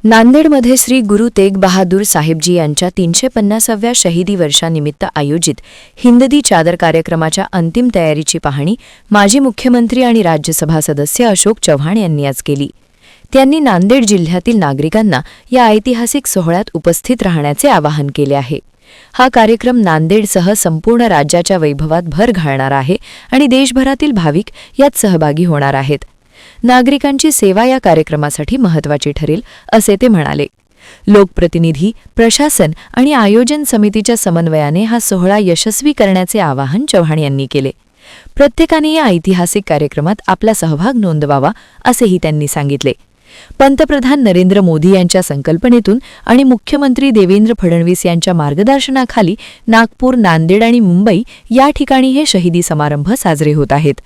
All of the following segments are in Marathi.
नांदेडमध्ये श्री गुरु तेग बहादूर साहेबजी यांच्या 350व्या शहीदी वर्षानिमित्त आयोजित हिंददी चादर कार्यक्रमाच्या अंतिम तयारीची पाहणी माजी मुख्यमंत्री आणि राज्यसभा सदस्य अशोक चव्हाण यांनी आज केली। त्यांनी नांदेड जिल्ह्यातील नागरिकांना या ऐतिहासिक सोहळ्यात उपस्थित राहण्याचे आवाहन केले आहे। हा कार्यक्रम नांदेडसह संपूर्ण राज्याच्या वैभवात भर घालणार आहे आणि देशभरातील भाविक यात सहभागी होणार आहेत। नागरिकांची सेवा या कार्यक्रमासाठी महत्त्वाची ठरेल असे ते म्हणाले। लोकप्रतिनिधी, प्रशासन आणि आयोजन समितीच्या समन्वयाने हा सोहळा यशस्वी करण्याचे आवाहन चव्हाण यांनी केले। प्रत्येकाने या ऐतिहासिक कार्यक्रमात आपला सहभाग नोंदवावा असेही त्यांनी सांगितले। पंतप्रधान नरेंद्र मोदी यांच्या संकल्पनेतून आणि मुख्यमंत्री देवेंद्र फडणवीस यांच्या मार्गदर्शनाखाली नागपूर, नांदेड आणि मुंबई या ठिकाणी हे शहीदी समारंभ साजरे होत आहेत।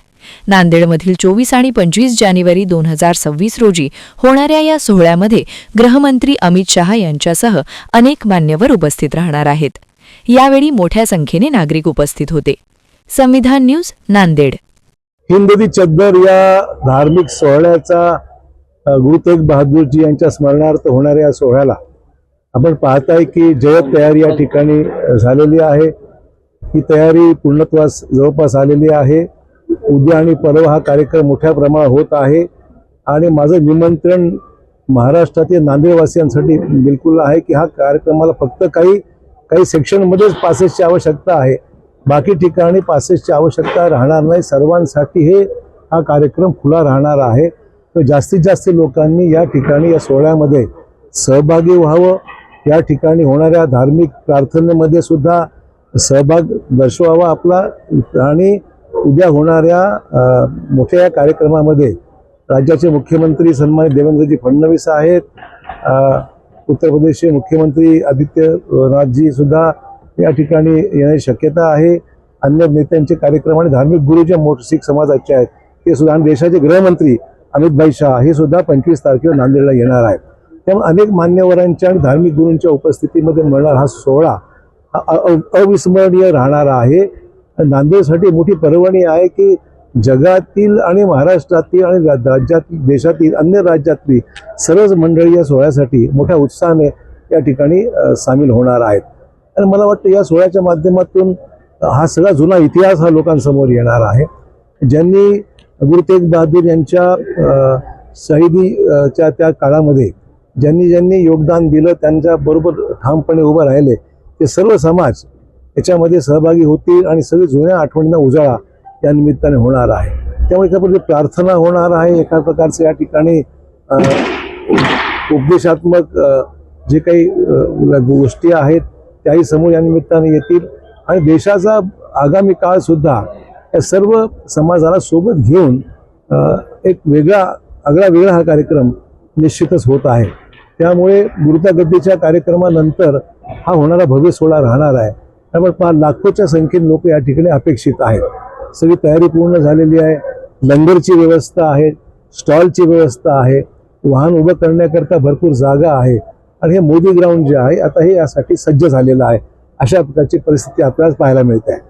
नांदेडमधील 24 आणि 25 जानेवारी 2026 रोजी होणाऱ्या या सोहळ्यामध्ये गृहमंत्री अमित शहा यांच्यासह अनेक मान्यवर उपस्थित राहणार आहेत। यावेळी मोठ्या संख्येने नागरिक उपस्थित होते। संविधान न्यूज, नांदेड। हिंददी चादर या धार्मिक सोहळ्याचा गुरु तेग बहादूरजी यांच्या स्मरणार्थ होणाऱ्या या सोहळ्याला आपण पाहताय की जय्यत तयारी या ठिकाणी झालेली आहे। ही तयारी पूर्णत्वास जवळपास आलेली आहे। उद्या आणि परवा हा कार्यक्रम मोठ्या प्रमाणात होत आहे आणि माझं निमंत्रण महाराष्ट्रातील नांदेडवासियांसाठी बिलकुल आहे की हा कार्यक्रमाला फक्त काही सेक्शनमध्येच पासेसची आवश्यकता आहे, बाकी ठिकाणी पासेसची आवश्यकता राहणार नाही। सर्वांसाठी हा कार्यक्रम खुला राहणार आहे। तर जास्तीत जास्त लोकांनी या ठिकाणी या सोहळ्यामध्ये सहभागी व्हावं। या ठिकाणी होणाऱ्या धार्मिक प्रार्थनेमध्ये सुद्धा सहभाग दर्शवावा आपला आणि उद्या होणाऱ्या मोठ्या कार्यक्रमामध्ये राज्याचे मुख्यमंत्री सन्मानित देवेंद्रजी फडणवीस आहेत, उत्तर प्रदेशचे मुख्यमंत्री आदित्यनाथजी सुद्धा या ठिकाणी येण्याची शक्यता आहे। अन्य नेत्यांचे कार्यक्रम आणि धार्मिक गुरु जे शीख समाजाचे आहेत ते सुद्धा, आणि देशाचे गृहमंत्री अमित भाई शाह हे सुद्धा 25 तारखेला नांदेडला येणार आहेत। त्यामुळे अनेक मान्यवरांच्या आणि धार्मिक गुरूंच्या उपस्थितीमध्ये मिळणार हा सोहळा अविस्मरणीय राहणार आहे। नांदेडसाठी मोठी पर्वणी आहे की जगातील आणि महाराष्ट्रातील आणि राज्यातील, देशातील अन्य राज्यातली सर्वच मंडळी या सोहळ्यासाठी मोठ्या उत्साहाने या ठिकाणी सामील होणार आहेत। आणि मला वाटतं या सोहळ्याच्या माध्यमातून हा सगळा जुना इतिहास हा लोकांसमोर येणार आहे। ज्यांनी गुरु तेग बहादूर यांच्या शहीदीच्या त्या काळामध्ये ज्यांनी योगदान दिलं, त्यांच्या बरोबर ठामपणे उभं राहिले, ते सर्व समाज याच्यामध्ये सहभागी होतील आणि सगळी जुन्या आठवणींना उजाळा या निमित्ताने होणार आहे। त्यामुळे एका प्रकारे प्रार्थना होणार आहे, एका प्रकारचे या ठिकाणी उपदेशात्मक जे काही गोष्टी आहेत त्याही समोर या निमित्ताने येतील आणि देशाचा आगामी काळ सुद्धा या सर्व समाजाला सोबत घेऊन एक वेगळा हा कार्यक्रम निश्चितच होत आहे। त्यामुळे गुरुतागद्दीच्या कार्यक्रमानंतर हा होणारा भव्य सोहळा राहणार आहे। त्यामुळे लाखोच्या संख्येने लोक या ठिकाणी अपेक्षित आहेत। सगळी तयारी पूर्ण झालेली आहे। लंगरची व्यवस्था आहे, स्टॉलची व्यवस्था आहे, वाहन उभं करण्याकरता भरपूर जागा आहे आणि हे मोदी ग्राउंड जे आहे आता हे यासाठी सज्ज झालेलं आहे। अशा प्रकारची परिस्थिती आपल्याला पाहायला मिळते आहे।